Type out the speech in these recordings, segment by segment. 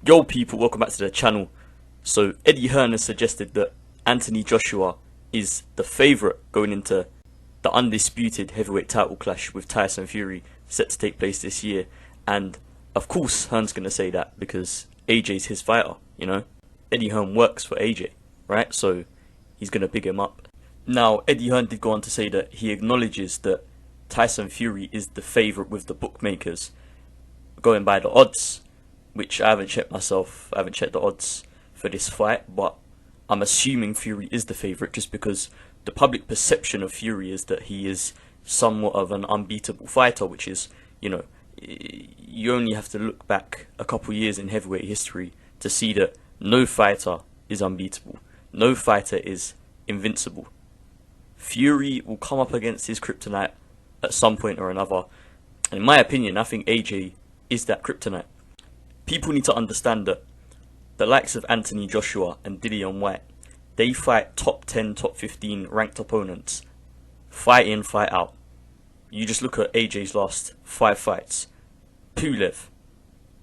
Yo people, welcome back to the channel. So Eddie Hearn has suggested that Anthony Joshua is the favourite going into the undisputed heavyweight title clash with Tyson Fury set to take place this year. And of course Hearn's going to say that because AJ's his fighter, you know. Eddie Hearn works for AJ, right? So he's going to big him up. Now Eddie Hearn did go on to say that he acknowledges that Tyson Fury is the favourite with the bookmakers, going by the odds, which I haven't checked myself. I haven't checked the odds for this fight, but I'm assuming Fury is the favourite just because the public perception of Fury is that he is somewhat of an unbeatable fighter, which is, you know, you only have to look back a couple years in heavyweight history to see that no fighter is unbeatable. No fighter is invincible. Fury will come up against his kryptonite at some point or another. And in my opinion, I think AJ is that kryptonite. People need to understand that the likes of Anthony Joshua and Dillian Whyte, they fight top 10, top 15 ranked opponents, fight in, fight out. You just look at AJ's last 5 fights. Pulev,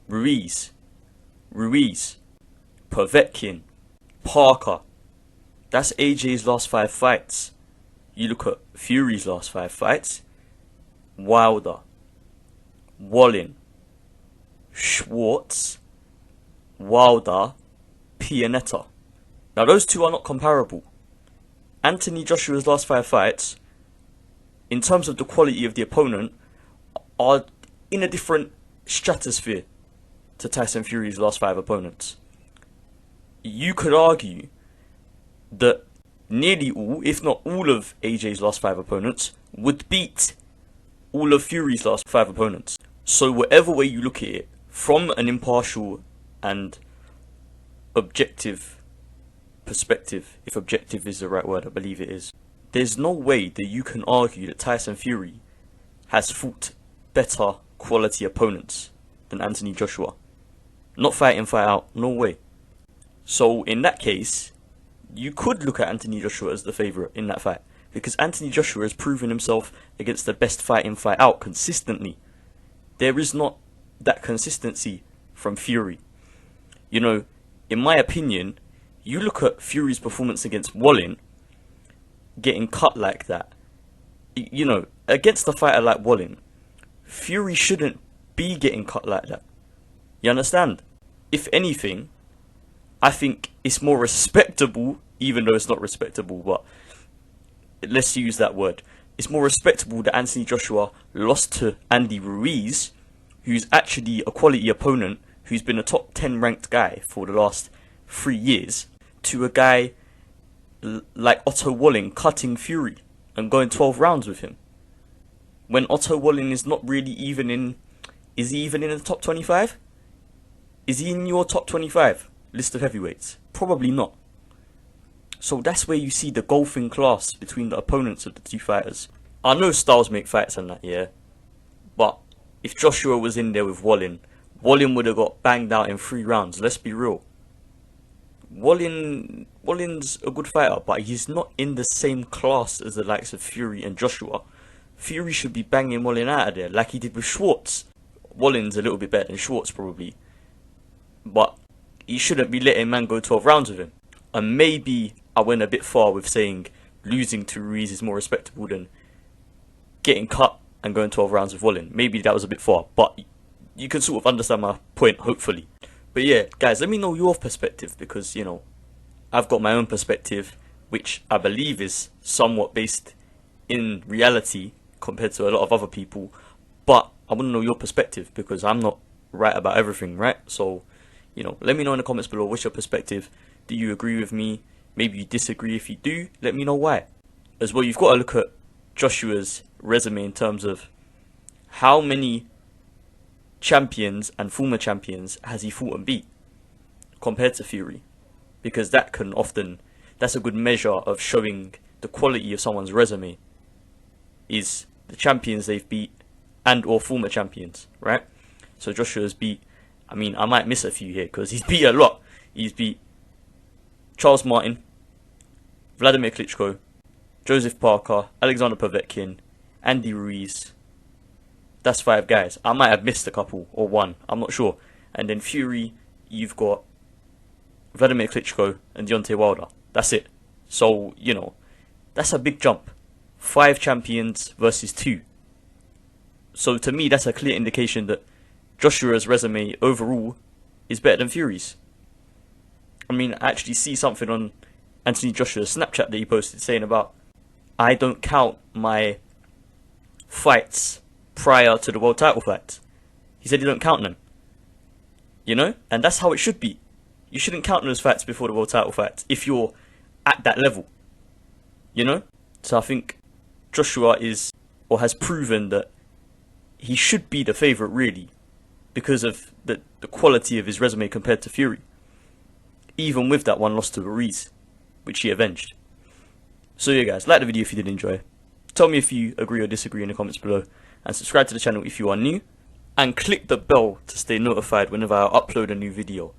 Ruiz, Povetkin, Parker. That's AJ's last 5 fights. You look at Fury's last 5 fights. Wilder, Wallin, Schwartz, Wilder, Pianetta. Now those two are not comparable. Anthony Joshua's last 5 fights, in terms of the quality of the opponent, are in a different stratosphere to Tyson Fury's last 5 opponents. You could argue that nearly all, if not all of AJ's last 5 opponents would beat all of Fury's last 5 opponents. So whatever way you look at it, from an impartial and objective perspective, if objective is the right word, I believe it is, there's no way that you can argue that Tyson Fury has fought better quality opponents than Anthony Joshua. Not fight in, fight out, no way. So in that case, you could look at Anthony Joshua as the favourite in that fight, because Anthony Joshua has proven himself against the best fight in, fight out consistently. There is not that consistency from Fury. You know, in my opinion, you look at Fury's performance against Wallin, getting cut like that. You know, against a fighter like Wallin, Fury shouldn't be getting cut like that. You understand? If anything, I think it's more respectable, even though it's not respectable, but let's use that word. It's more respectable that Anthony Joshua lost to Andy Ruiz, who's actually a quality opponent, who's been a top 10 ranked guy for the last 3 years, to a guy like Otto Wallin cutting Fury and going 12 rounds with him. When Otto Wallin is not really even in... Is he even in the top 25? Is he in your top 25 list of heavyweights? Probably not. So that's where you see the golfing class between the opponents of the two fighters. I know styles make fights and that, yeah. But if Joshua was in there with Wallin, Wallin would have got banged out in 3 rounds. Let's be real. Wallin's a good fighter, but he's not in the same class as the likes of Fury and Joshua. Fury should be banging Wallin out of there like he did with Schwartz. Wallin's a little bit better than Schwartz probably, but he shouldn't be letting man go 12 rounds with him. And maybe I went a bit far with saying losing to Ruiz is more respectable than getting cut and going 12 rounds with Wallin. Maybe that was a bit far, but you can sort of understand my point, hopefully. But yeah, guys, let me know your perspective, because, you know, I've got my own perspective, which I believe is somewhat based in reality compared to a lot of other people. But I want to know your perspective, because I'm not right about everything, right? So, you know, let me know in the comments below, what's your perspective? Do you agree with me? Maybe you disagree. If you do, let me know why. As well, you've got to look at Joshua's resume in terms of how many champions and former champions has he fought and beat compared to Fury, because that can often, that's a good measure of showing the quality of someone's resume, is the champions they've beat and or former champions, right? So Joshua's beat, I mean, I might miss a few here because he's beat a lot. He's beat Charles Martin, Vladimir Klitschko, Joseph Parker, Alexander Povetkin, Andy Ruiz. That's 5 guys. I might have missed a couple or one, I'm not sure. And then Fury, you've got Vladimir Klitschko and Deontay Wilder. That's it. So, you know, that's a big jump. 5 champions versus 2. So to me, that's a clear indication that Joshua's resume overall is better than Fury's. I mean, I actually see something on Anthony Joshua's Snapchat that he posted saying about, I don't count my fights prior to the world title fight. He said he don't count them. You know? And that's how it should be. You shouldn't count those fights before the world title fight if you're at that level. You know? So I think Joshua is, or has proven that he should be the favourite really, because of the quality of his resume compared to Fury. Even with that one loss to Ruiz, which he avenged. So yeah guys, like the video if you did enjoy. Tell me if you agree or disagree in the comments below. And subscribe to the channel if you are new. And click the bell to stay notified whenever I upload a new video.